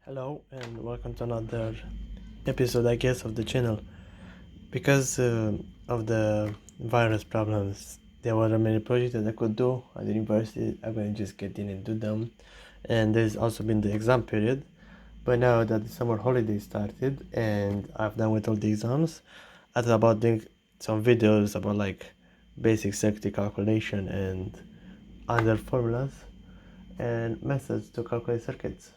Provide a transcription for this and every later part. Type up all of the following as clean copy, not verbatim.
Hello and welcome to another episode, I guess, of the channel. Because of the virus problems, there were many projects that I could do at the university. I'm going to just get in and do them. And there's also been the exam period. But now that the summer holiday started and I've done with all the exams, I thought about doing some videos about like basic circuit calculation and other formulas and methods to calculate circuits.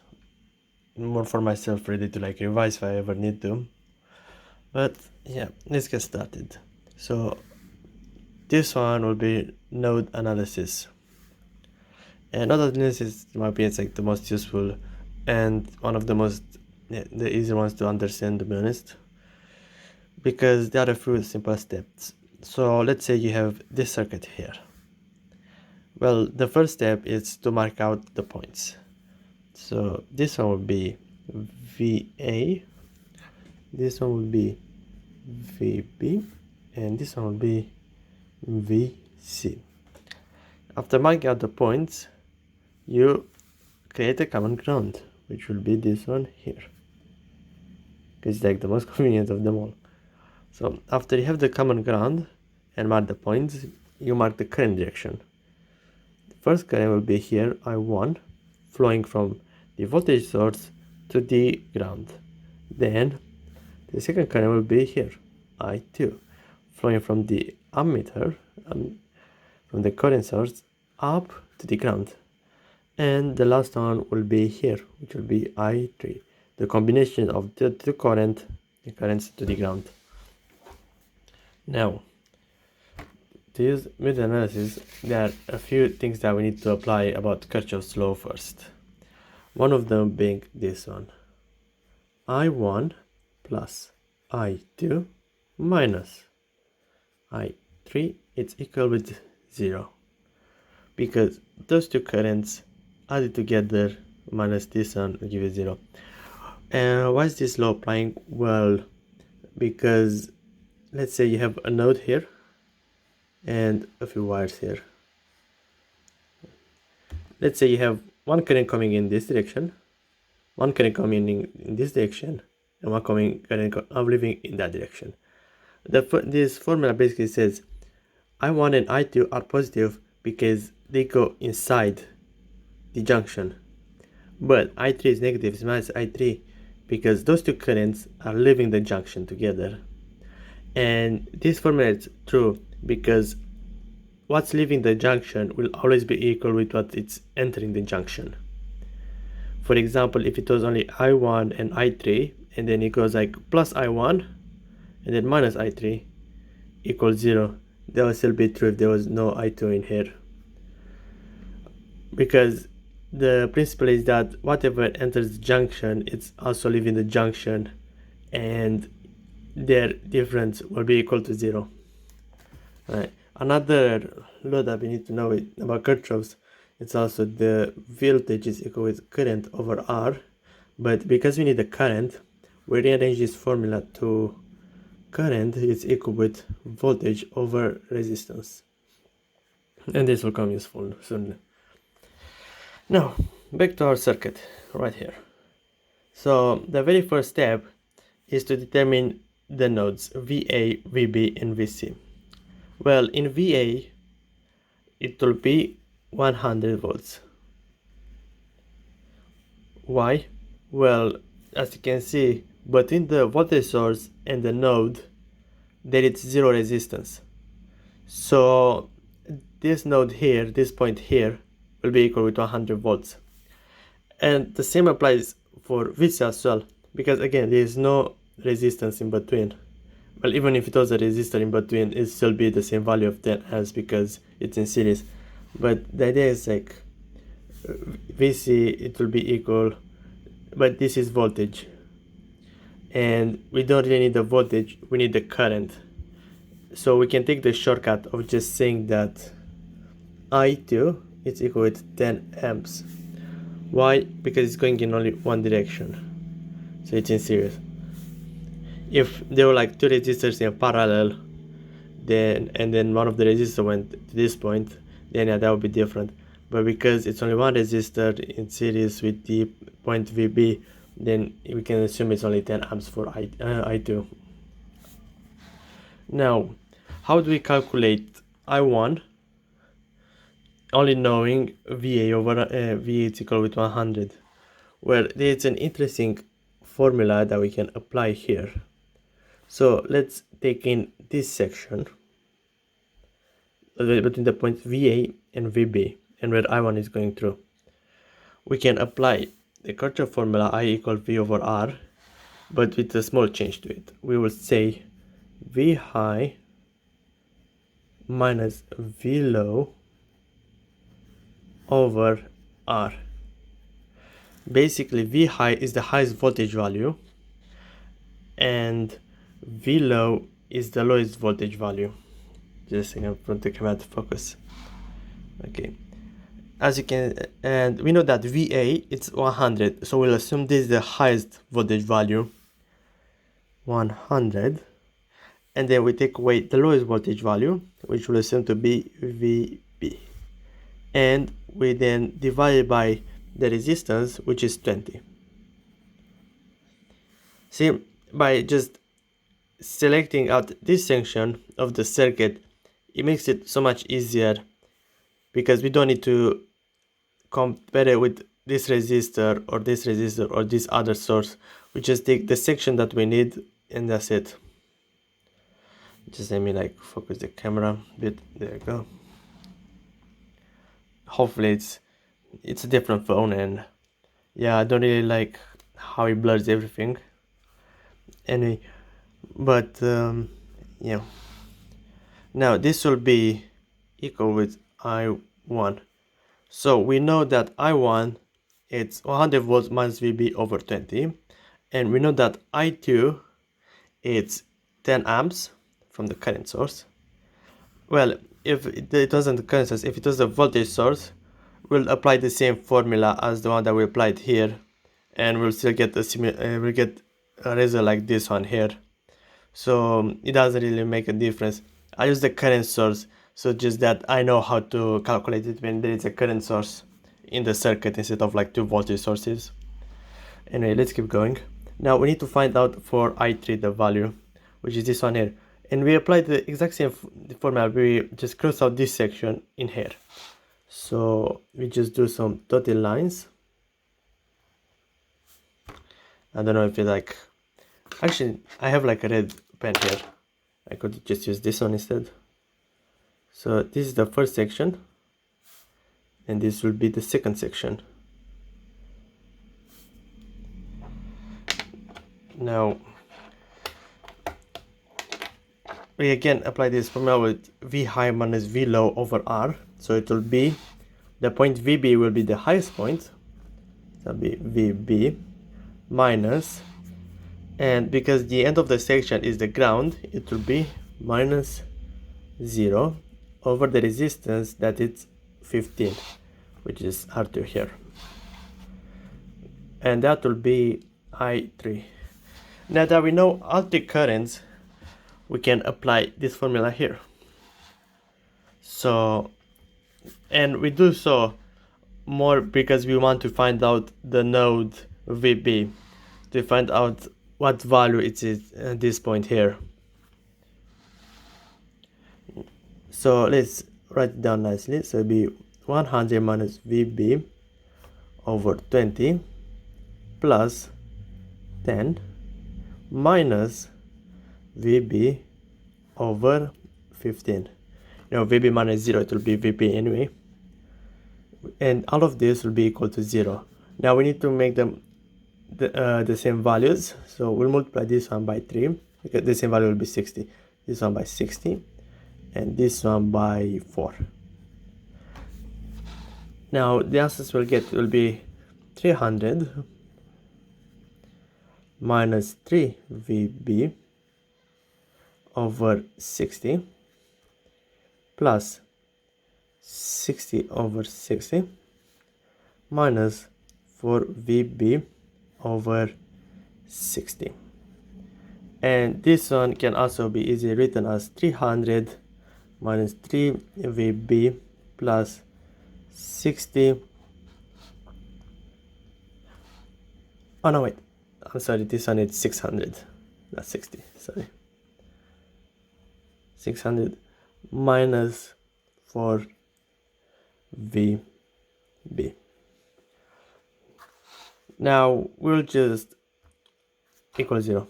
More for myself, ready to like revise if I ever need to. But yeah, let's get started. So this one will be node analysis, and node analysis in my opinion is like the most useful and one of the most the easy ones to understand, to be honest, because there are a few simple steps. So let's say you have this circuit here. Well, the first step is to mark out the points. So this one will be VA, this one will be VB, and this one will be VC. After marking out the points, you create a common ground, which will be this one here. It's like the most convenient of them all. So after you have the common ground and mark the points, you mark the current direction. The first current will be here, I1, flowing from the voltage source to the ground. Then the second current will be here, I2, flowing from the ammeter, from the current source up to the ground. And the last one will be here, which will be I3, the combination of the currents to the ground. Now, to use method analysis, there are a few things that we need to apply about Kirchhoff's law first. One of them being this one, I1 plus I2 minus I3, it's equal with 0, because those two currents added together minus this one will give you 0. And why is this law applying? Well, because let's say you have a node here and a few wires here. Let's say you have one current coming in this direction, one current coming in this direction, and one current leaving in that direction. This formula basically says I1 and I2 are positive because they go inside the junction, but I3 is negative, it's minus I3, because those two currents are leaving the junction together. And this formula is true because what's leaving the junction will always be equal with what it's entering the junction. For example, if it was only I1 and I3, and then it goes like plus I1 and then minus I3 equals 0, that would still be true if there was no I2 in here, because the principle is that whatever enters the junction, it's also leaving the junction, and their difference will be equal to 0. Right. Another law that we need to know about Kirchhoff's, it's also the voltage is equal with current over R, but because we need the current, we rearrange this formula to current is equal with voltage over resistance, and this will come useful soon. Now, back to our circuit right here. So the very first step is to determine the nodes VA, VB, and VC. Well, in VA, it will be 100 volts. Why? Well, as you can see, between the voltage source and the node, there is 0 resistance. So this node here, this point here, will be equal with 100 volts. And the same applies for VC as well, because again, there is no resistance in between. Well, even if it was a resistor in between, it still be the same value of 10 amps because it's in series. But the idea is like VC, it will be equal, but this is voltage, and we don't really need the voltage, we need the current. So we can take the shortcut of just saying that I2 is equal with 10 amps. Why? Because it's going in only one direction, so it's in series. If there were like two resistors in parallel, then one of the resistors went to this point, then yeah, that would be different. But because it's only one resistor in series with the point VB, then we can assume it's only 10 amps for I2. Now, how do we calculate I1 only knowing VA over VA is equal with 100? Well, there's an interesting formula that we can apply here. So let's take in this section between the points VA and VB and where I1 is going through. We can apply the Kirchhoff formula I equal V over R, but with a small change to it. We will say V high minus V low over R. Basically, V high is the highest voltage value and V low is the lowest voltage value. Just a second, put the camera to focus. Okay, as you can, and we know that VA it's 100, so we'll assume this is the highest voltage value, 100, and then we take away the lowest voltage value, which we'll assume to be VB, and we then divide it by the resistance, which is 20. See, by just selecting out this section of the circuit, it makes it so much easier because we don't need to compare it with this resistor or this other source. We just take the section that we need and that's it. Just let me like focus the camera a bit. There you go. Hopefully it's a different phone, and yeah, I don't really like how it blurs everything anyway, but yeah. Now this will be equal with I1. So we know that I1 it's 100 volts minus VB over 20, and we know that I2 it's 10 amps from the current source. Well, if it wasn't the current source, if it was the voltage source, we'll apply the same formula as the one that we applied here, and we'll still get we'll get a result like this one here. So it doesn't really make a difference. I use the current source, so just that I know how to calculate it when there is a current source in the circuit instead of like two voltage sources. Anyway, let's keep going. Now we need to find out for I3 the value, which is this one here, and we apply the exact same formula. We just cross out this section in here, so we just do some dotted lines. I don't know if you like, actually I have like a red pen here, I could just use this one instead. So this is the first section and this will be the second section. Now we again apply this formula with V high minus V low over R, so it will be the point VB will be the highest point, that will be VB minus, and because the end of the section is the ground, it will be minus 0 over the resistance that it's 15, which is R2 here, and that will be I3. Now that we know alternating currents, we can apply this formula here. So, and we do so more because we want to find out the node VB, to find out what value it is at this point here. So let's write it down nicely. So it'll be 100 minus VB over 20 plus 10 minus VB over 15. VB minus 0, it will be VB anyway, and all of this will be equal to 0. Now we need to make them the same values, so we'll multiply this one by 3 because the same value will be 60, this one by 60, and this one by 4. Now the answers we'll get will be 300 minus 3 VB over 60 plus 60 over 60 minus 4 VB over 60, and this one can also be easily written as 300 minus 3 VB plus 60 Oh no, wait, I'm sorry, this one is 600, not 60, sorry. 600 minus 4 VB. Now we'll just equal 0.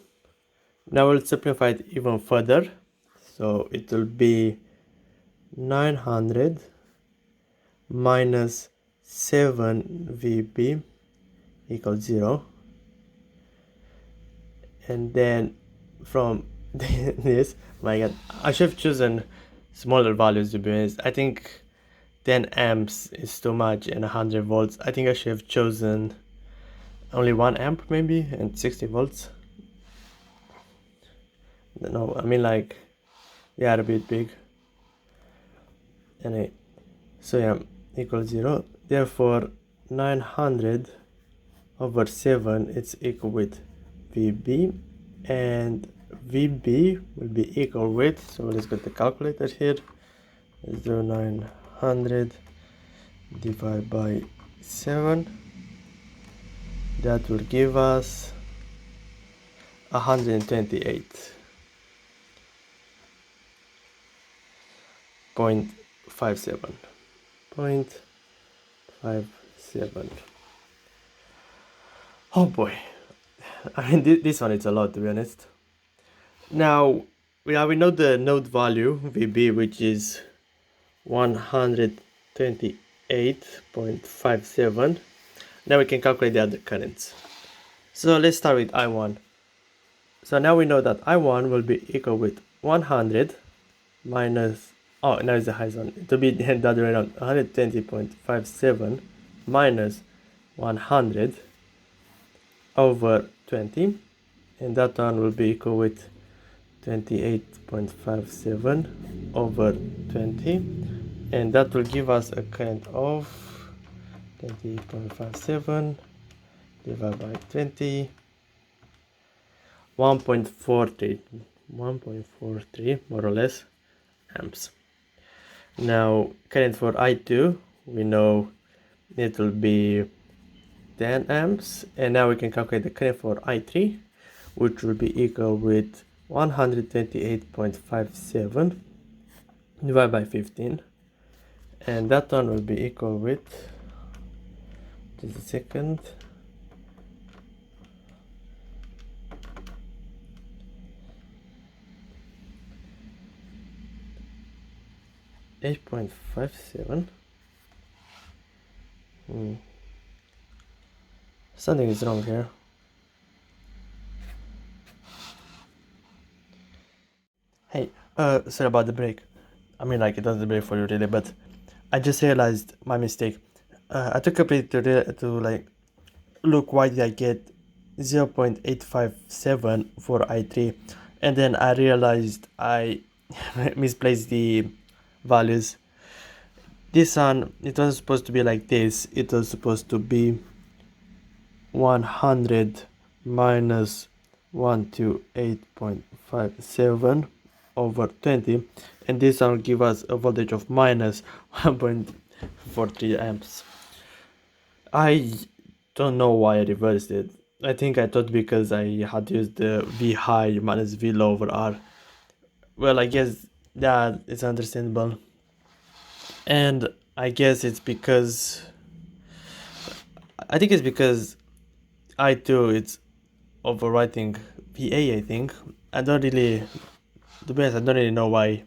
Now we'll simplify it even further, so it will be 900 minus 7 VB equals 0. And then from this, my god, I should have chosen smaller values, to be honest. I think 10 amps is too much and 100 volts. I think I should have chosen only 1 amp maybe and 60 volts. No, I mean like, yeah, a bit big. Anyway, so yeah, equals 0. Therefore, 900 over 7, it's equal with VB, and VB will be equal with, so let's get the calculator here. 900 divided by 7, that will give us 128.57. Oh boy, I mean this one is a lot, to be honest. Now we know the node value VB, which is 128.57. Now we can calculate the other currents. So let's start with I1. So now we know that I1 will be equal with 100 minus, oh, now it's the highest one. It will be the other way around, 120.57 minus 100 over 20, and that one will be equal with 28.57 over 20, and that will give us a current of 28.57 divided by 20, 1.43 more or less amps. Now current for I2, we know it will be 10 amps, and now we can calculate the current for I3, which will be equal with 128.57 divided by 15, and that one will be equal with, just a second, 8.57. Something is wrong here. Hey, sorry about the break. I mean, like, it wasn't a break for you really, but I just realized my mistake. I took a bit to like look why did I get 0.857 for I3, and then I realized I misplaced the values. This one, it wasn't supposed to be like this. It was supposed to be 100 minus 128.57 over 20, and this one will give us a voltage of minus 1.43 amps. I don't know why I reversed it. I think I thought because I had used the V high minus V low over R. Well, I guess that is understandable, and I guess it's because I2 it's overwriting VA. I think I don't really, to be honest, I don't really know why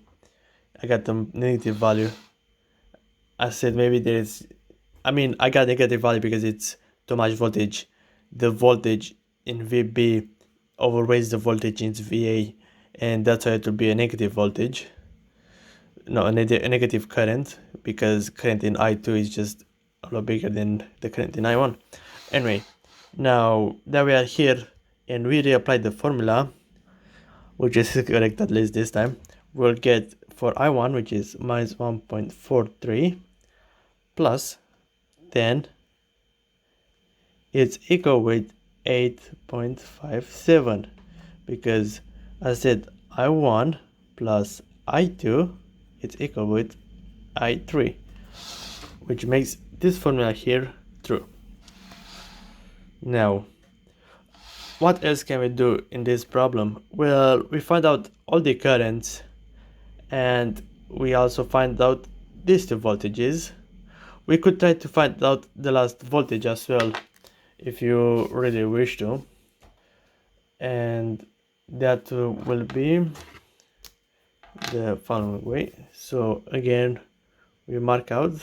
I got the negative value. I said maybe there's, I mean, I got negative value because it's too much voltage. The voltage in VB overweights the voltage in VA, and that's why it will be a negative voltage. No, a negative current, because current in I2 is just a lot bigger than the current in I1. Anyway, now that we are here and we reapply the formula, which is correct at least this time, we'll get for I1, which is minus 1.43 plus 10, it's equal with 8.57, because I said I1 plus I2, it's equal with I3, which makes this formula here true. Now what else can we do in this problem? Well, we find out all the currents, and we also find out these two voltages. We could try to find out the last voltage as well, if you really wish to, and that will be the following way. So again, we mark out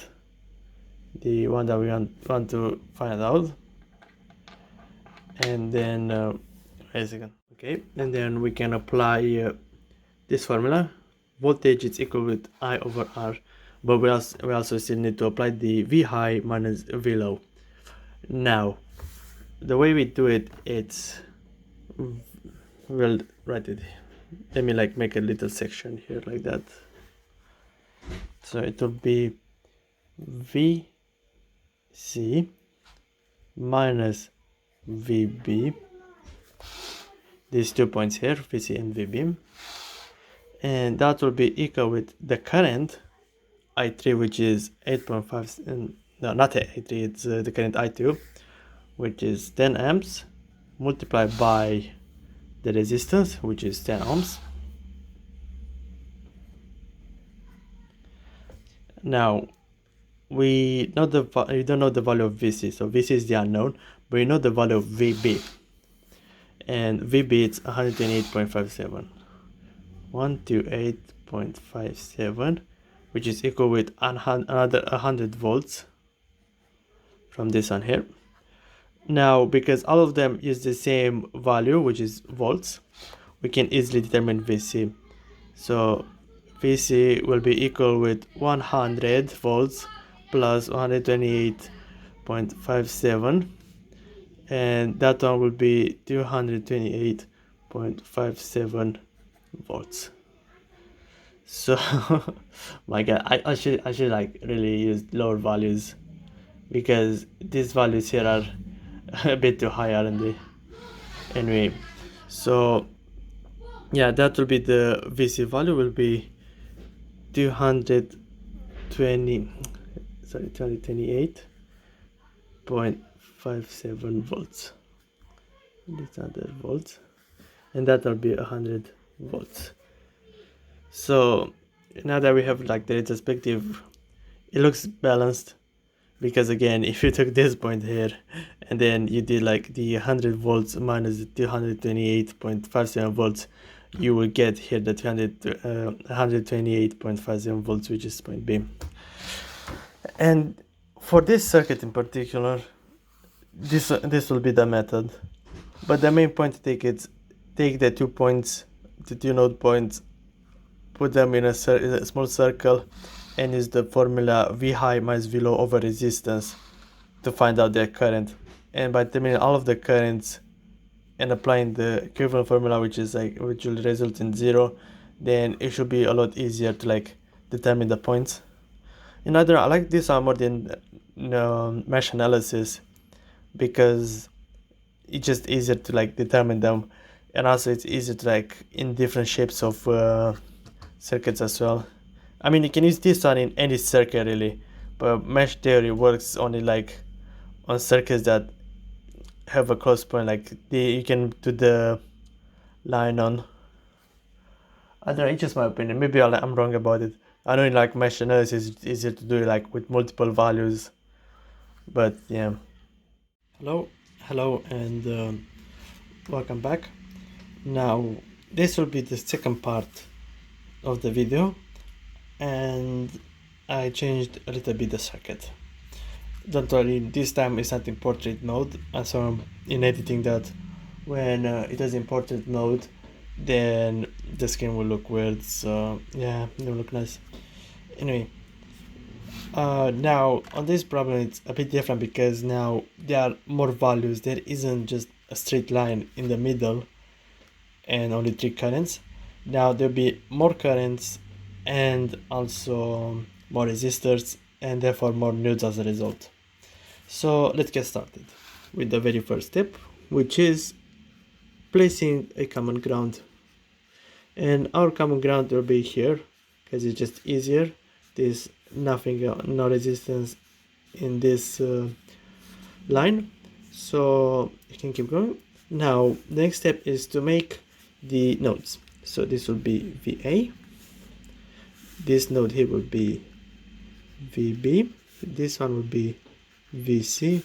the one that we want to find out, and then wait a second. Okay, and then we can apply this formula. Voltage is equal with I over R, but we also still need to apply the V high minus V low. Now, the way we do it, it's, we'll write it. Let me like make a little section here like that. So it will be VC minus VB, these 2 points here, VC and VB, and that will be equal with the current I3, which is 8.5, and no, not I3, it's the current I2, which is 10 amps, multiplied by the resistance, which is 10 ohms. Now, we don't know the value of VC, so VC is the unknown, but we know the value of VB, and VB is 128.57, 128.57, which is equal with another 100 volts from this one here. Now, because all of them use the same value, which is volts, we can easily determine VC. So VC will be equal with 100 volts plus 128.57, and that one will be 228.57 volts. So my god, I should like really use lower values, because these values here are a bit too high, aren't they? Anyway, so yeah, that will be the VC value will be 228.57 volts. These are the volts, and that will be 100 volts. So now that we have like the retrospective, it looks balanced, because again, if you took this point here and then you did like the 100 volts minus the 228.57 volts, you will get here the 128.57 volts, which is point B. And for this circuit in particular, this will be the method, but the main point to take is take the 2 points, the 2 node points, put them in a small circle, and use the formula V high minus V low over resistance to find out their current. And by determining all of the currents and applying the equivalent formula, which will result in 0, then it should be a lot easier to like determine the points. In other, I like this one more than mesh analysis, because it's just easier to like determine them, and also it's easier to like in different shapes of circuits as well. I mean, you can use this one in any circuit really, but mesh theory works only like on circuits that have a close point, like you can do the line on. I don't know, it's just my opinion. Maybe I'm wrong about it. I know in like mesh analysis it's easier to do it like with multiple values, but yeah. Hello, and welcome back. Now this will be the second part of the video, and I changed a little bit the circuit. Don't worry, this time it's not in portrait mode. I saw in editing that when it is in portrait mode, then the screen will look weird, so yeah, it will look nice. Anyway, now on this problem it's a bit different, because now there are more values. There isn't just a straight line in the middle and only 3 currents. Now there'll be more currents and also more resistors, and therefore more nodes as a result. So let's get started with the very first step, which is placing a common ground. And our common ground will be here, because it's just easier. There's nothing, no resistance in this line, so you can keep going. Now the next step is to make the nodes. So this will be VA, this node here will be VB, this one will be VC,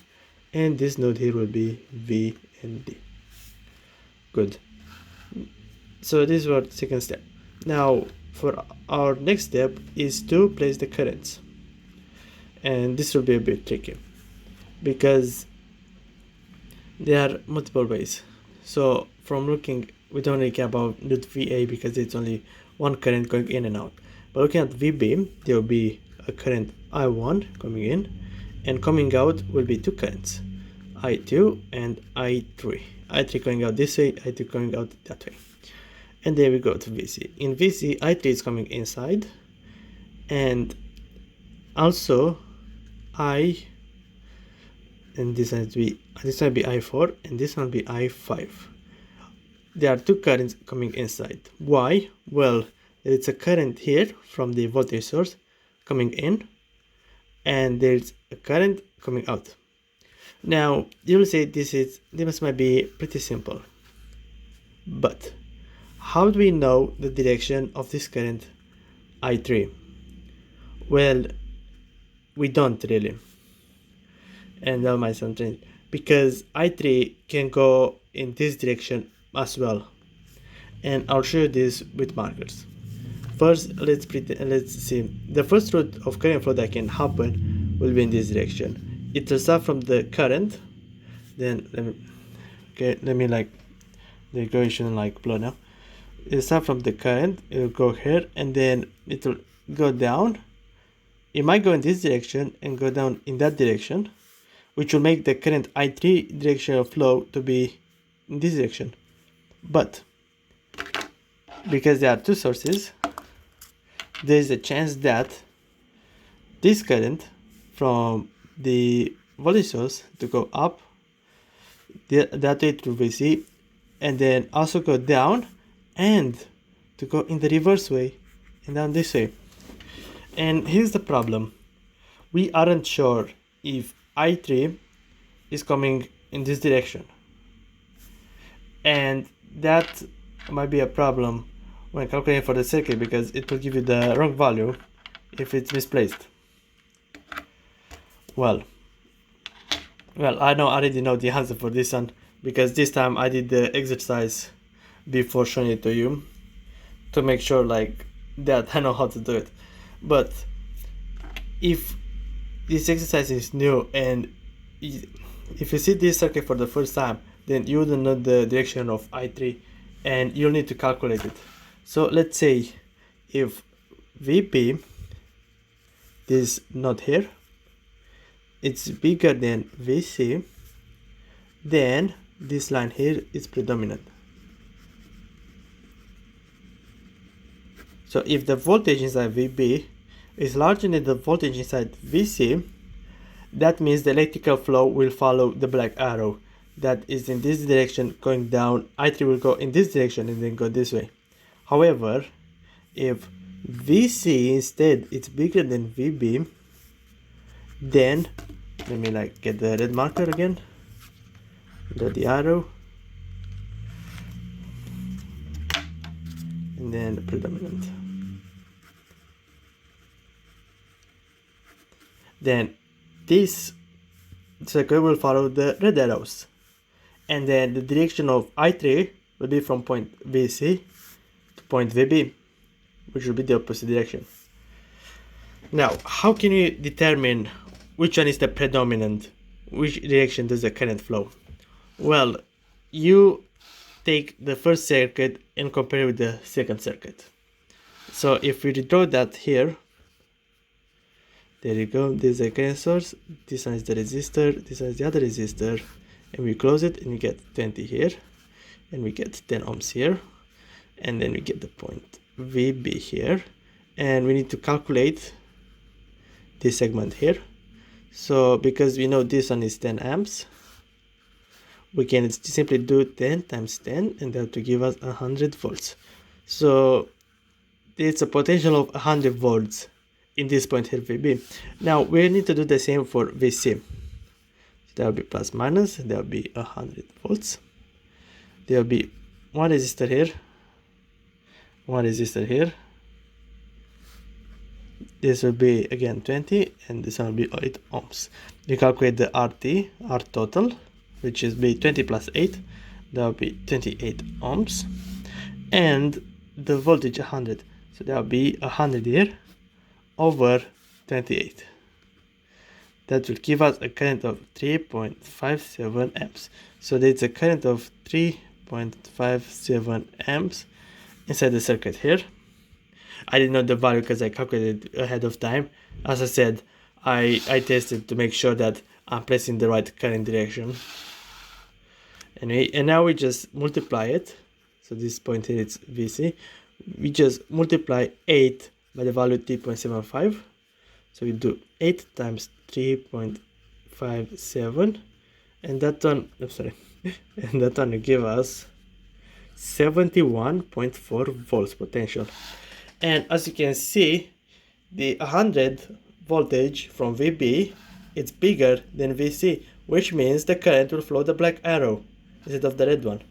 and this node here will be V and D. Good. So this was the second step. Now for our next step is to place the currents, and this will be a bit tricky because there are multiple ways. So from looking, we don't really care about node VA because it's only one current going in and out. But looking at VB, there will be a current I1 coming in, and coming out will be two currents, I2 and I3. I3 going out this way, I2 going out that way. And there we go to VC. In VC, I3 is coming inside, and also and this one will be I4, and this one will be I5. There are two currents coming inside. Why? Well, it's a current here from the voltage source coming in, and there's a current coming out. Now you will say this might be pretty simple, but how do we know the direction of this current I3? Well, we don't really, and that might sound strange because I3 can go in this direction as well, and I'll show you this with markers. First, let's see. The first route of current flow that can happen will be in this direction. It will start from the current, then let me like the equation like blow now. It'll start from the current, it will go here, and then it will go down. It might go in this direction and go down in that direction, which will make the current I3 direction of flow to be in this direction. But because there are two sources, there is a chance that this current from the voltage source to go up that way to VC, and then also go down and to go in the reverse way and down this way. And here's the problem: we aren't sure if I3 is coming in this direction, and that might be a problem when calculating for the circuit because it will give you the wrong value if it's misplaced. Well, I already know the answer for this one because this time I did the exercise before showing it to you to make sure like that I know how to do it. But if this exercise is new and if you see this circuit for the first time, then you wouldn't know the direction of I3 and you'll need to calculate it. So let's say if VP, this node here, it's bigger than VC, then this line here is predominant. So if the voltage inside VB is larger than the voltage inside VC, that means the electrical flow will follow the black arrow that is in this direction going down. I3 will go in this direction and then go this way. However, if VC instead is bigger than VB, then let me like get the red marker again, the arrow, and then predominant. Then this circle will follow the red arrows, and then the direction of I3 will be from point VC to point VB, which will be the opposite direction. Now, how can we determine which one is the predominant, which direction does the current flow? Well, you take the first circuit and compare it with the second circuit. So if we draw that here, there you go, this is the current source, this one is the resistor, this one is the other resistor, and we close it and we get 20 here, and we get 10 ohms here, and then we get the point VB here, and we need to calculate this segment here. So because we know this one is 10 amps, we can simply do 10 times 10 and that will give us 100 volts. So it's a potential of 100 volts in this point here VB. Now we need to do the same for VC. That will be plus minus, that will be 100 volts. there will be one resistor here, one resistor here. This will be again 20, and this one will be 8 ohms. You calculate the R total, which is be 20 plus 8, that will be 28 ohms, and the voltage 100, so that will be 100 here over 28. That will give us a current of 3.57 amps. So there's a current of 3.57 amps inside the circuit here. I didn't know the value because I calculated ahead of time. As I said, I tested to make sure that I'm placing the right current direction. Anyway, and now we just multiply it. So this point here is VC. We just multiply 8 by the value 3.75. So we do 8 times 3.57, and that one, I'm sorry, and that one will give us 71.4 volts potential. And as you can see, the 100 voltage from VB, it's bigger than VC, which means the current will flow the black arrow instead of the red one.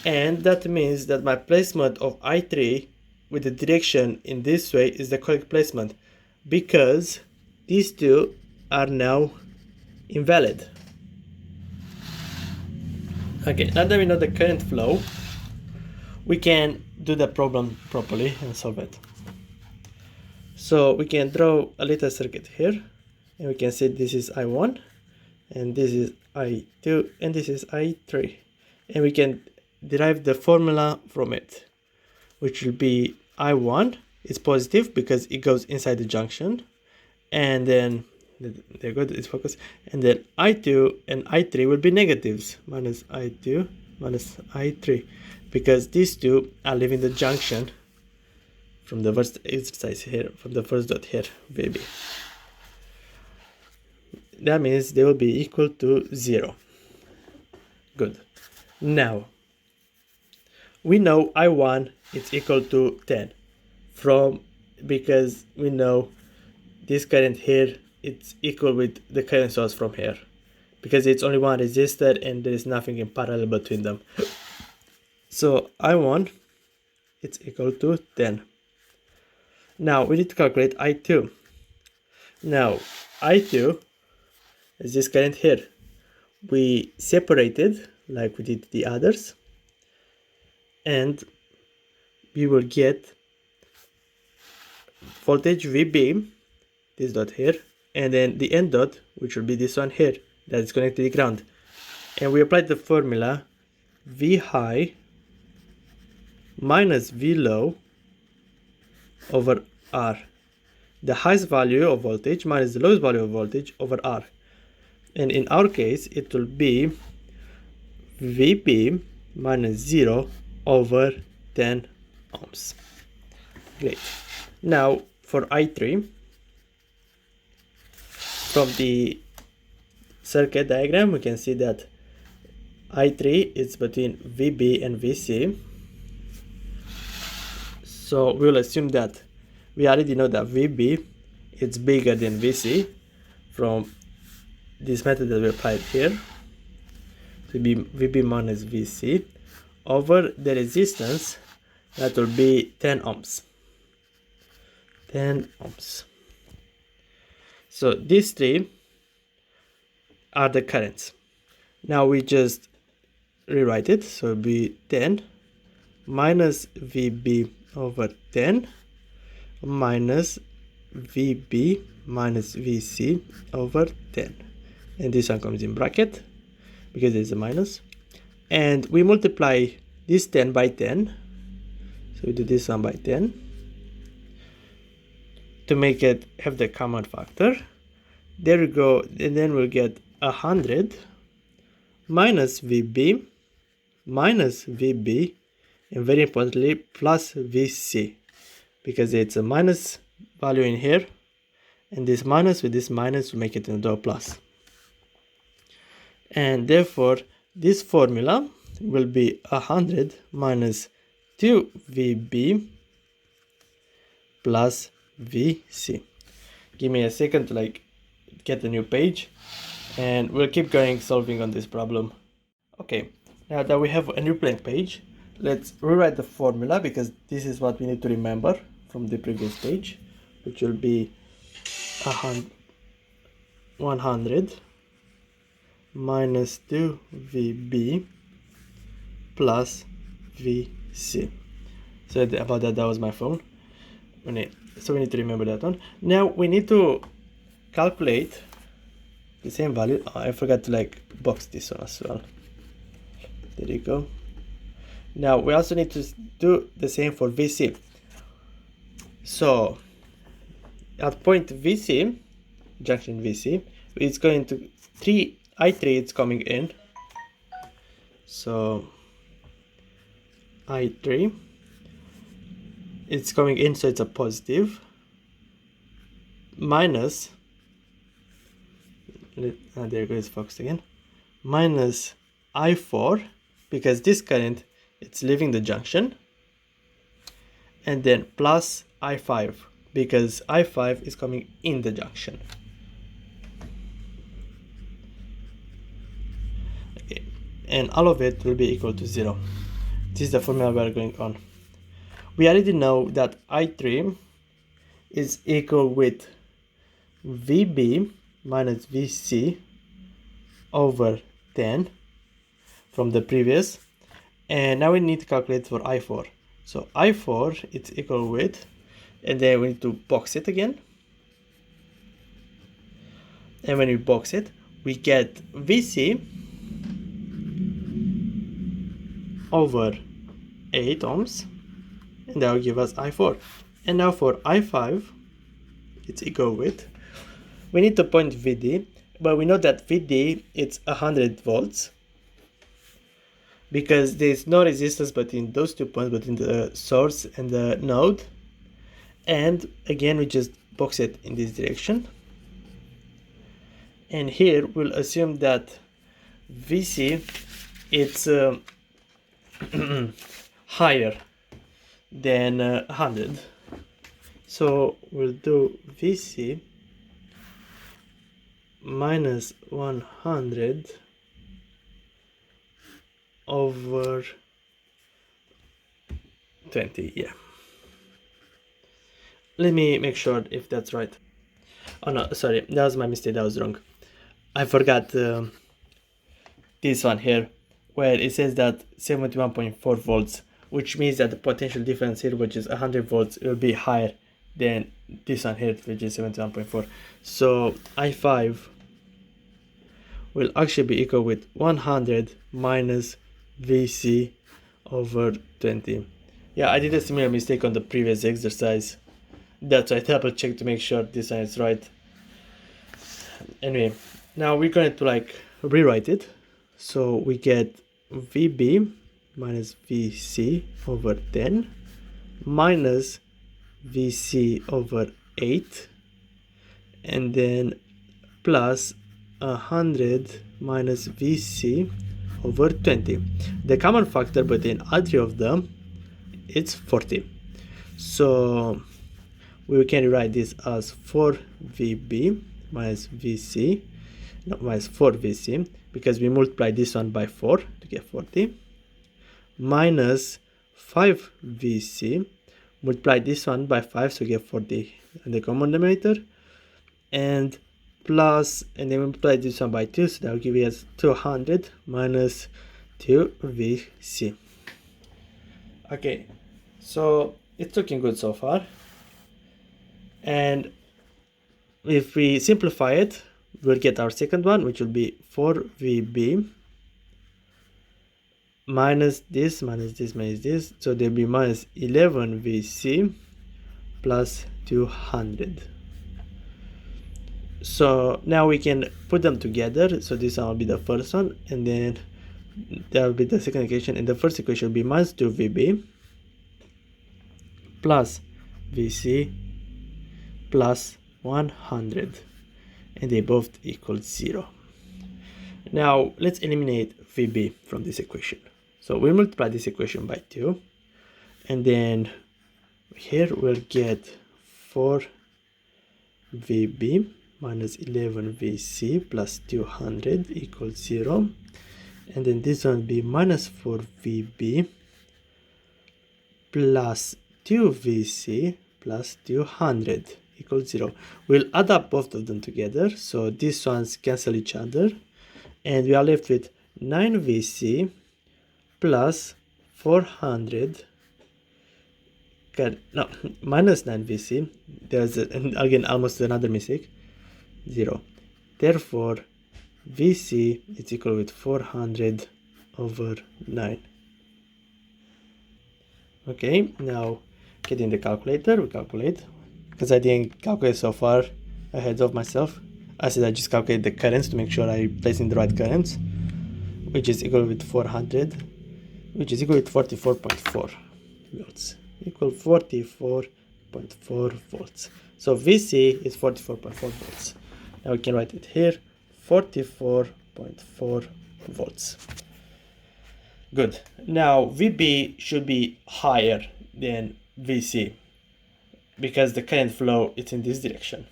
And that means that my placement of I3 with the direction in this way is the correct placement, because these two are now invalid. Okay, now that we know the current flow, we can do the problem properly and solve it. So we can draw a little circuit here, and we can see this is I1, and this is I2, and this is I3, and we can derive the formula from it, which will be I1 is positive because it goes inside the junction, and then there go, it's focus, and then I2 and I3 will be negatives, minus I2 minus I3, because these two are leaving the junction from the first exercise here, from the first dot here, VB. That means they will be equal to 0. Good. Now we know I1 is equal to 10 because we know this current here, it's equal with the current source from here, because it's only one resistor and there is nothing in parallel between them. So I1, it's equal to 10. Now we need to calculate I2. Now I2 is this current here. We separated like we did the others, and we will get voltage VB, this dot here, and then the end dot, which will be this one here, that is connected to the ground. And we applied the formula V high minus V low over R. The highest value of voltage minus the lowest value of voltage over R. And in our case, it will be VB minus 0 over 10 ohms. Great. Now for I3, from the circuit diagram, we can see that I3 is between VB and VC. So we'll assume that we already know that VB is bigger than VC from this method that we applied here. So be VB minus VC over the resistance, that will be 10 ohms. 10 ohms. So these three are the currents. Now we just rewrite it, so it'll be 10 minus VB over 10 minus VB minus VC over 10, and this one comes in bracket because there's a minus, and we multiply this 10 by 10, so we do this one by 10 to make it have the common factor. There we go, and then we'll get 100 minus VB minus VB, and very importantly plus VC, because it's a minus value in here, and this minus with this minus will make it into a plus. And therefore this formula will be 100 minus 2 VB plus VC. Give me a second to get a new page, and we'll keep going solving on this problem. Okay, Now that we have a new blank page, let's rewrite the formula, because this is what we need to remember from the previous page, which will be 100 minus 2VB plus VC. So about that was my phone. So we need to remember that one. Now we need to calculate the same value. Oh, I forgot to box this one as well. There you go. Now we also need to do the same for VC. So at point VC, junction VC, it's going to I3, it's coming in. So I3, it's coming in, so it's a positive, minus, there goes Fox again, minus I4, because this current, it's leaving the junction, and then plus I5, because I5 is coming in the junction. Okay, and all of it will be equal to 0. This is the formula we are going on. We already know that I3 is equal with VB minus VC over 10 from the previous, and now we need to calculate for I4. So I4, it's equal with, and then we need to box it again, and when we box it, we get VC over 8 ohms, and that will give us I4. And now for I5, it's equal with, we need to point VD, but we know that VD, it's 100 volts, because there is no resistance between those 2 points, between the source and the node. And again, we just box it in this direction. And here we'll assume that VC, it's higher than 100. So we'll do VC minus 100 over 20. Yeah, let me make sure if that's right. Oh no, sorry, that was my mistake, that was wrong. I forgot this one here, where it says that 71.4 volts, which means that the potential difference here, which is 100 volts, will be higher than this one here, which is 71.4. So I5 will actually be equal with 100 minus VC over 20. Yeah, I did a similar mistake on the previous exercise. That's why I double check to make sure this one is right. Anyway, now we're going to rewrite it. So we get VB minus VC over 10 minus VC over 8, and then plus 100 minus VC over 20. The common factor between all three of them, it's 40. So we can rewrite this as 4VB minus VC, no, minus 4VC, because we multiply this one by 4 to get 40, minus 5VC, multiply this one by 5 so get 40 in the common denominator, and plus, and then multiply this one by 2, so that will give us 200 minus 2VC. Okay, so it's looking good so far. And if we simplify it, we'll get our second one, which will be 4VB minus this, minus this, minus this. So there'll be minus 11VC plus 200. So now we can put them together. So this one will be the first one, and then that will be the second equation. And the first equation will be minus 2VB plus VC plus 100, and they both equal 0. Now let's eliminate VB from this equation. So we multiply this equation by 2, and then here we'll get 4VB minus 11VC plus 200 equals 0. and then this one will be minus 4 VB plus 2 VC plus 200 equals 0. We'll add up both of them together, so these ones cancel each other, and we are left with 9 VC plus 400, no, minus 9 VC, there's again almost another mistake, 0. Therefore, VC is equal with 400 over 9. Okay, now getting the calculator, we calculate, because I didn't calculate so far ahead of myself. I said I just calculate the currents to make sure I place in the right currents, which is equal with 400, which is equal with 44.4 volts, equal 44.4 volts. So VC is 44.4 volts. Now we can write it here, 44.4 volts. Good. Now VB should be higher than VC because the current flow is in this direction.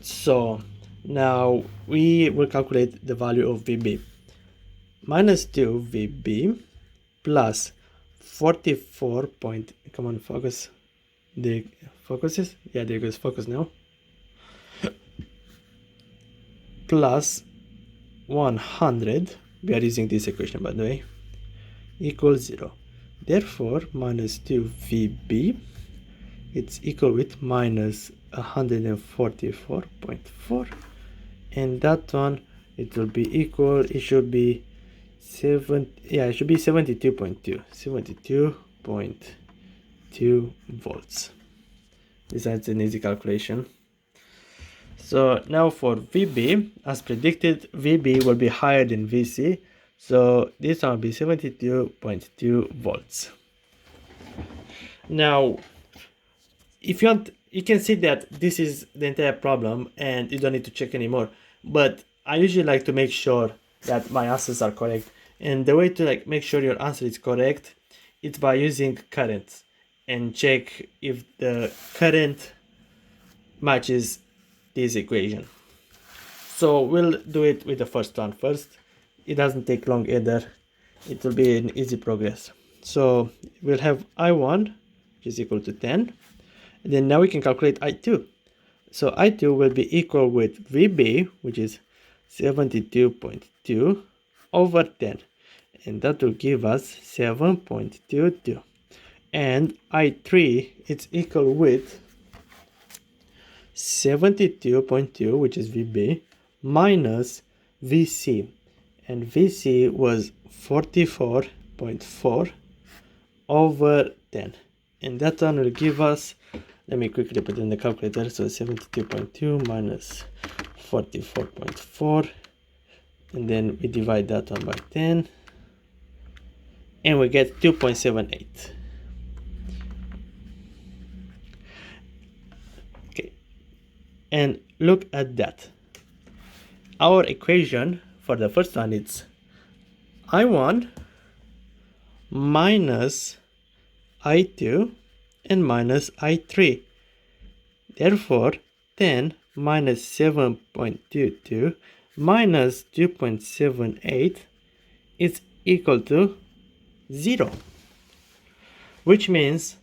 So now we will calculate the value of VB. Minus 2 VB plus 44 point, come on, focus. The focuses? Yeah, there goes focus now. Plus 100, we are using this equation by the way, equals 0. Therefore, minus 2 VB, it's equal with minus 144.4, and that one, it will be equal, it should be 72.2 volts. This is an easy calculation. So now for VB, as predicted, VB will be higher than VC, so this one will be 72.2 volts. Now, if you want, you can see that this is the entire problem and you don't need to check anymore, but I usually like to make sure that my answers are correct, and the way to make sure your answer is correct, it's by using current and check if the current matches this equation. So we'll do it with the first one first. It doesn't take long either. It will be an easy progress. So we'll have I1, which is equal to 10. And then now we can calculate I2. So I2 will be equal with VB, which is 72.2 over 10. And that will give us 7.22. And I3 is equal with 72.2, which is VB, minus VC, and VC was 44.4 over 10, and that one will give us, let me quickly put in the calculator, so 72.2 minus 44.4, and then we divide that one by 10, and we get 2.78. And look at that. Our equation for the first one is I1 minus I2 and minus I3. Therefore, 10 minus 7.22 minus 2.78 is equal to 0, which means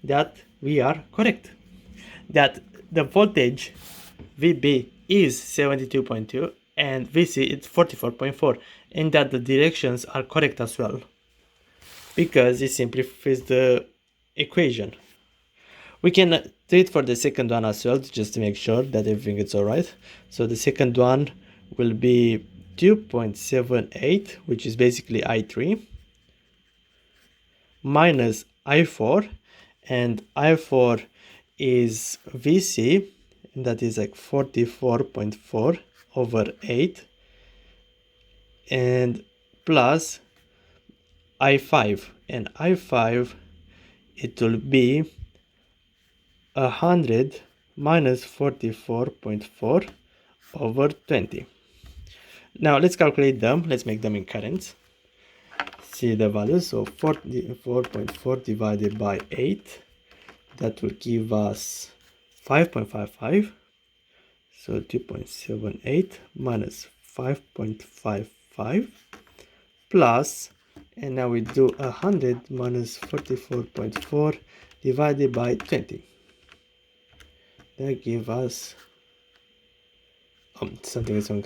that we are correct. That the voltage VB is 72.2 and VC is 44.4, and that the directions are correct as well, because it simplifies the equation. We can do it for the second one as well, just to make sure that everything is alright. So the second one will be 2.78, which is basically I3, minus I4, and I4 is VC, and that is like 44.4 over 8, and plus I5, and I5, it will be 100 minus 44.4 over 20. Now let's calculate them, let's make them in currents. See the values, so 44.4 divided by 8, that will give us 5.55, so 2.78 minus 5.55 plus, and now we do 100 minus 44.4 divided by 20. That gives us something is wrong.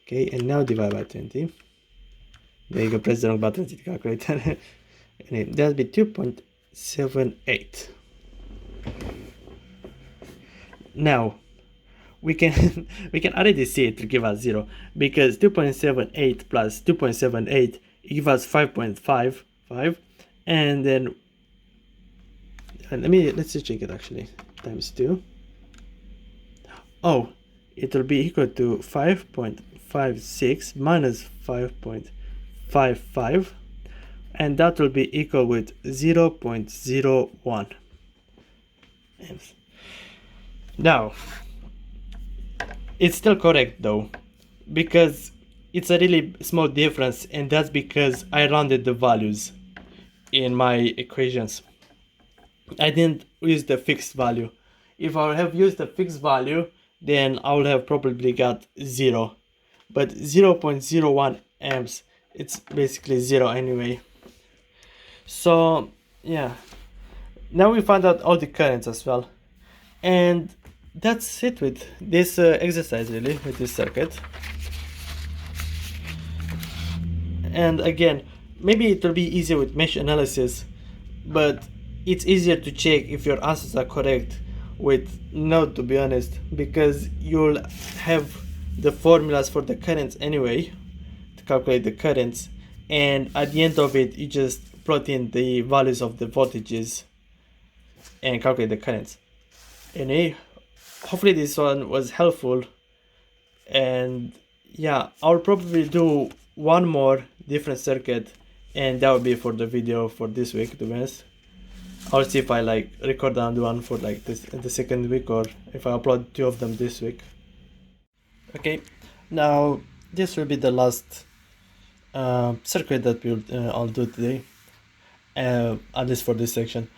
Okay, and now divide by 20. There you go, press the wrong button to calculate. And that'll be 2.78. Now we can we can already see it to give us 0, because 2.78 plus 2.78 gives us 5.55, and then let's just check it actually, times 2. Oh, it will be equal to 5.56 minus 5.55, and that will be equal with 0.01. Now it's still correct though, because it's a really small difference, and that's because I rounded the values in my equations. I didn't use the fixed value. If I have used the fixed value, then I would have probably got 0, but 0.01 amps, it's basically 0 anyway. So yeah, now we found out all the currents as well, and that's it with this exercise, really, with this circuit. And again, maybe it will be easier with mesh analysis, but it's easier to check if your answers are correct with node, to be honest, because you'll have the formulas for the currents anyway to calculate the currents, and at the end of it you just plot in the values of the voltages and calculate the currents. Anyway, hopefully this one was helpful, and yeah, I'll probably do one more different circuit, and that will be for the video for this week, to be honest. I'll see if I record another one for the second week, or if I upload 2 of them this week. Okay, now this will be the last circuit that I'll do today, at least for this section.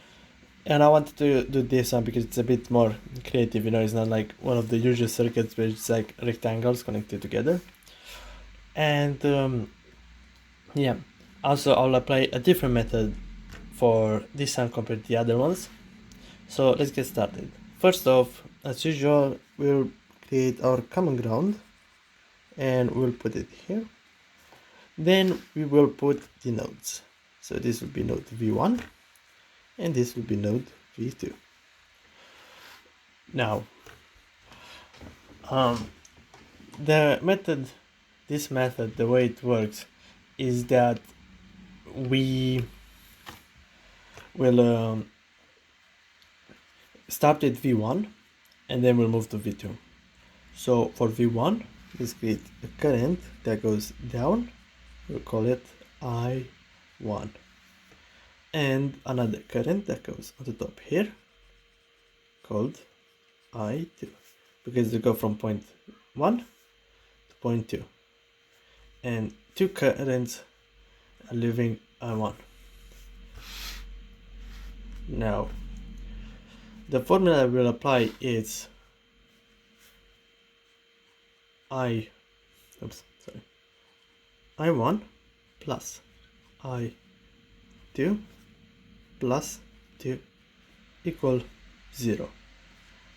And I wanted to do this one because it's a bit more creative, it's not like one of the usual circuits where it's like rectangles connected together. And yeah, also I'll apply a different method for this one compared to the other ones. So let's get started. First off, as usual, we'll create our common ground and we'll put it here. Then we will put the nodes. So this will be node V1 and this will be node V2. Now this method, the way it works is that we will start with V1 and then we'll move to V2. So for V1, let's create a current that goes down, we'll call it I1, and another current that goes on the top here called I2, because they go from point 1 to point 2, and 2 currents are leaving I1. Now the formula I will apply is I1 plus I2 plus 2 equal 0,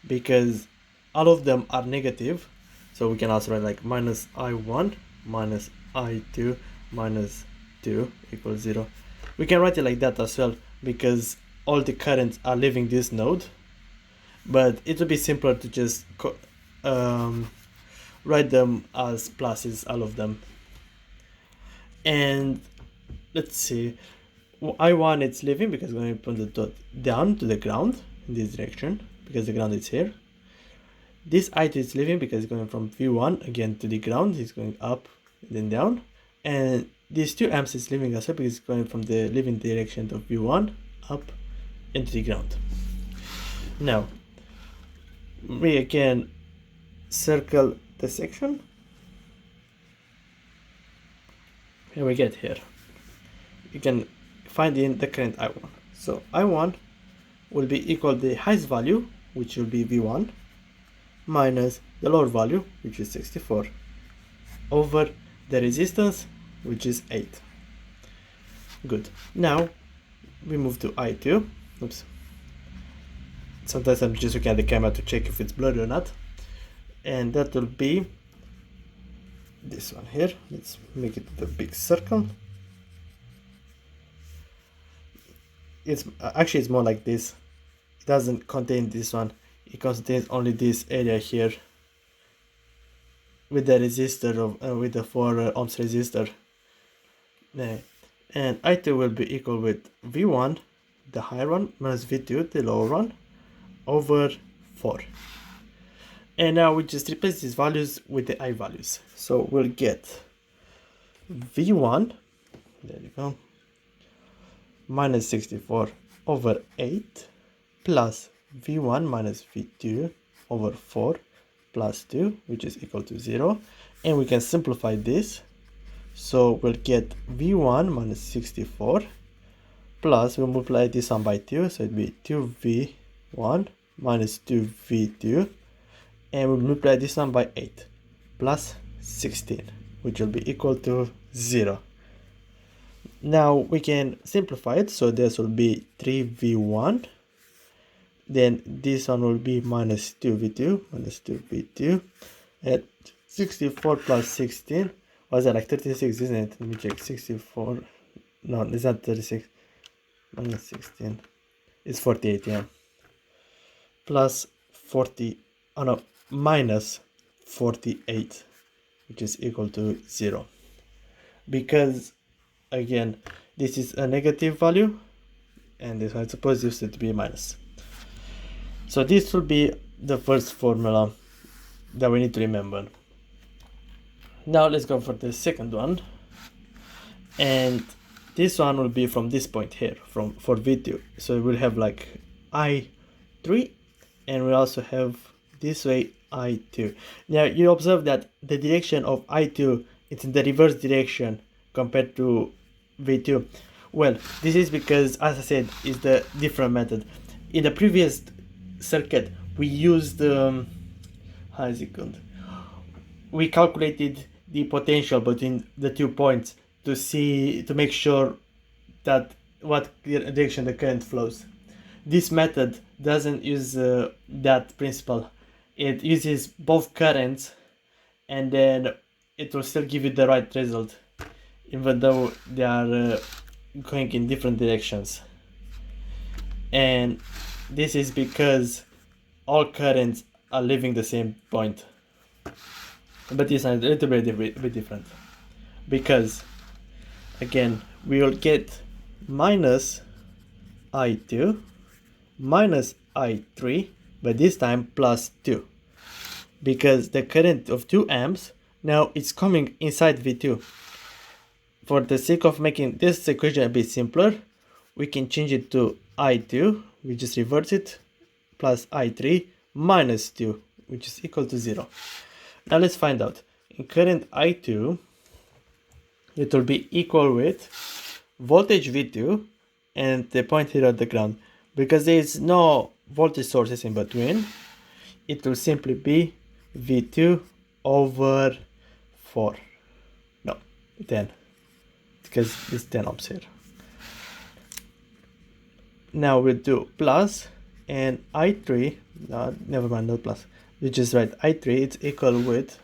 because all of them are negative, so we can also write like minus I1 minus I2 minus 2 equals 0. We can write it like that as well, because all the currents are leaving this node, but it would be simpler to just write them as pluses, all of them. And let's see, I1 it's leaving because we're going to put the dot down to the ground in this direction, because the ground is here. This I2 is leaving because it's going from V1 again to the ground, it's going up and then down. And these 2 amps is leaving as well because it's going from the leaving direction of V1 up into the ground. Now we again circle the section. Here we get here, you can find in the current I1. So I1 will be equal to the highest value, which will be V1, minus the lower value, which is 64, over the resistance, which is 8. Good. Now we move to I2. Oops. Sometimes I'm just looking at the camera to check if it's blurry or not. And that will be this one here. Let's make it the big circle. It's actually, it's more like this. It doesn't contain this one. It contains only this area here with the resistor of with the 4 ohms resistor. And I2 will be equal with V1, the higher one, minus V2, the lower one, over 4. And now we just replace these values with the I values. So we'll get V1, there you go, minus 64 over 8 plus V1 minus V2 over 4 plus 2, which is equal to 0. And we can simplify this. So we'll get V1 minus 64 plus, we'll multiply this one by 2, so it'll be 2V1 minus 2V2, and we'll multiply this one by 8 plus 16, which will be equal to 0. Now we can simplify it, so this will be 3V1, then this one will be minus 2V2, and 64 plus 16, was that like 36, isn't it? Let me check. 64, no, it's not 36, minus 16, it's 48, yeah, plus 40, oh no, minus 48, which is equal to 0, because again this is a negative value and this one is supposed to be minus. So this will be the first formula that we need to remember. Now let's go for the second one, and this one will be from this point here, for V2. So we'll have like I3, and we also have this way I2. Now you observe that the direction of I2, it's in the reverse direction compared to V2. Well, this is because, as I said, is the different method. In the previous circuit we used how is it called, we calculated the potential between the 2 points to make sure that what direction the current flows. This method doesn't use that principle. It uses both currents, and then it will still give you the right result even though they are going in different directions. And this is because all currents are leaving the same point. But this is a little bit different, because again we will get minus I2 minus I3, but this time plus 2, because the current of 2 amps now it's coming inside V2. For the sake of making this equation a bit simpler, we can change it to I2, we just reverse it, plus I3 minus 2, which is equal to 0. Now let's find out. In current I2, it will be equal with voltage V2 and the point here at the ground. Because there is no voltage sources in between, it will simply be V2 over 4. No, 10. Because it's 10 ohms here. Now we'll do plus, and I3, no, never mind, not plus. We just write I3, it's equal with,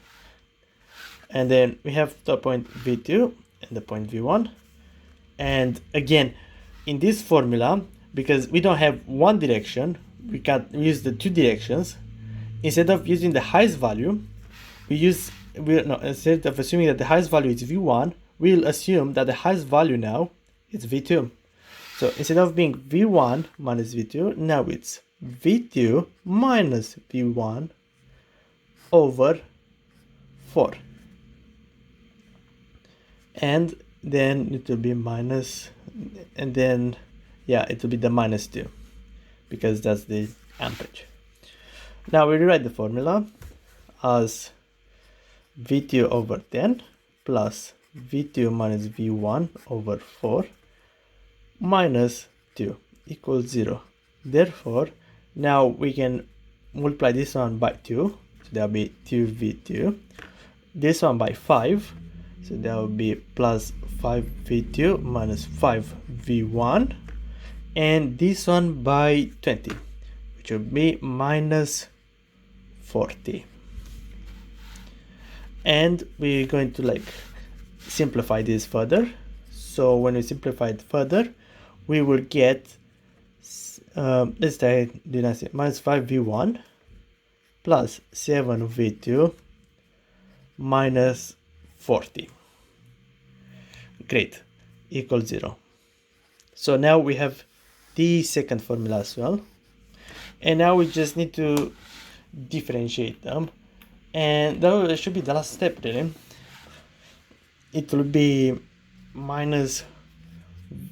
and then we have the point V2 and the point V1. And again, in this formula, because we don't have one direction, we can use the 2 directions. Instead of using the highest value, instead of assuming that the highest value is V1, we'll assume that the highest value now is V2. So instead of being V1 minus V2, now it's V2 minus V1 over 4. And then it will be minus, and then yeah, it will be the minus 2, because that's the amperage. Now we rewrite the formula as V2 over 10 plus V2 minus V1 over 4 minus 2 equals 0. Therefore, now we can multiply this one by 2, so that will be 2v2. This one by 5, so that will be plus 5v2 minus 5v1. And this one by 20, which will be minus 40. And we're going to like simplify this further. So when we simplify it further, we will get let's try dynasty minus 5v1 plus 7v2 minus 40. Great, equals 0. So now we have the second formula as well, and now we just need to differentiate them, and that should be the last step really. It will be minus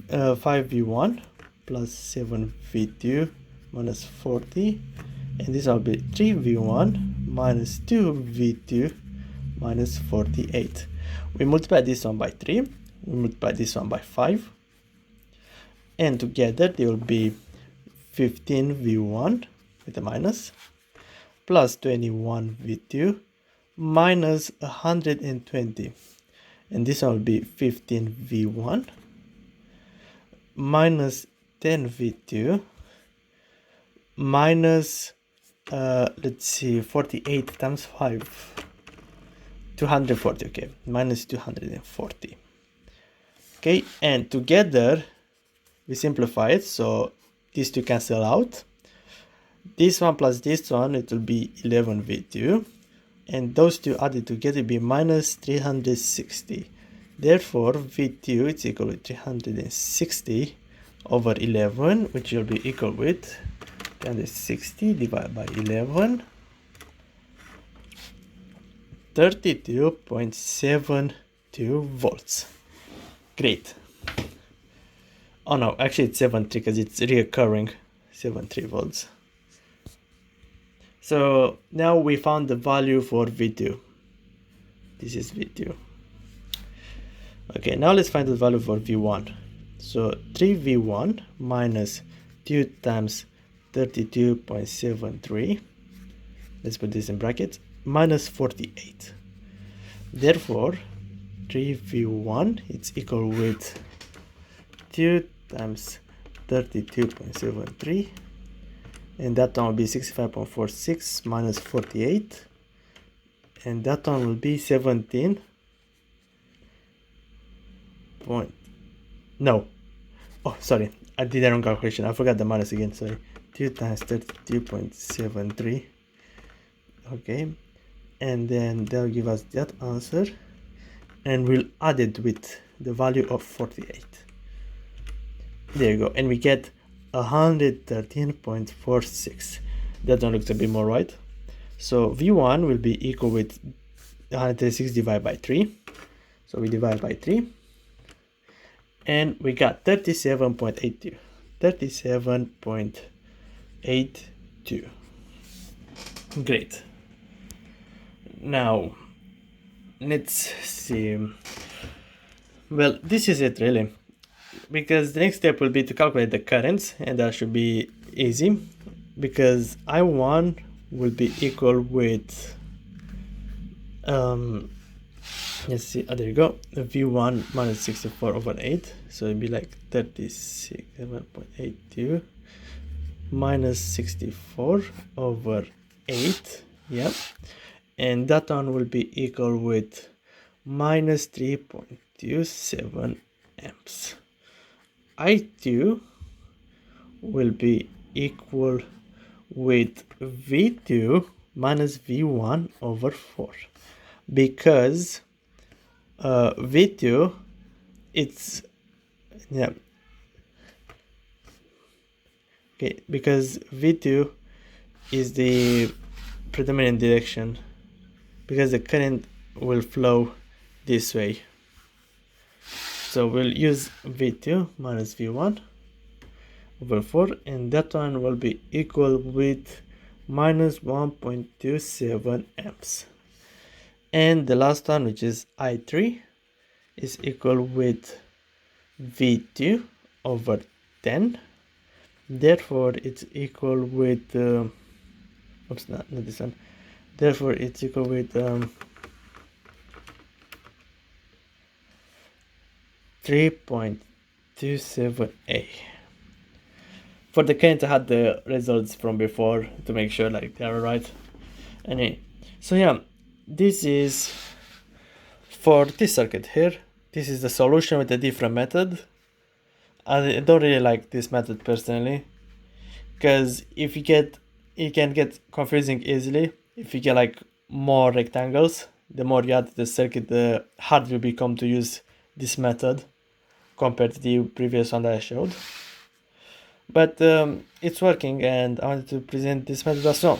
5v1 plus 7v2 minus 40, and this will be 3v1 minus 2v2 minus 48. We multiply this one by 3, we multiply this one by 5, and together they will be 15v1 with a minus plus 21v2 minus 120, and this one will be 15v1 minus 10v2 minus let's see, 48 times 5, 240. Okay, minus 240. Okay, and together we simplify it, so these two cancel out. This one plus this one, it will be 11v2, and those two added together will be minus 360. Therefore v2 is equal to 360 over 11, which will be equal with 360 divided by 11, 32.72 volts. Great. Oh no, actually it's 73 because it's reoccurring, 73 volts. So now we found the value for V2. This is V2. Okay, now let's find the value for V1. So 3V1 minus 2 times 32.73, let's put this in brackets, minus 48. Therefore 3V1 it's equal with 2 times 32.73, and that one will be 65.46 minus 48, and that one will be 17 point, no, oh sorry, I did the wrong calculation, I forgot the minus again, sorry. 2 times 32.73, okay, and then they'll give us that answer, and we'll add it with the value of 48. There you go, and we get 113.46. That one looks a bit more right. So V1 will be equal with 136 divided by 3. So we divide by 3, and we got 37.82. 37.82. Great. Now let's see. Well, this is it really, because the next step will be to calculate the currents, and that should be easy because I1 will be equal with let's see, there you go, V1 minus 64 over 8, so it'd be like 37.82 minus 64 over 8, yeah, and that one will be equal with minus 3.27 amps. I2 will be equal with V2 minus V1 over 4, because V2 it's, yeah, okay, because V2 is the predominant direction, because the current will flow this way. So we'll use V2 minus V1 over 4, and that one will be equal with minus 1.27 amps. And the last one, which is I3, is equal with V2 over 10. Therefore, it's equal with, oops, not this one. Therefore it's equal with 3.27a. For the current, I had the results from before to make sure like they are right. Anyway, so yeah, this is for this circuit here. This is the solution with a different method. I don't really like this method personally, because if you get, it can get confusing easily. If you get like more rectangles, the more you add to the circuit, the harder it will become to use this method compared to the previous one that I showed. But it's working, and I wanted to present this method as well.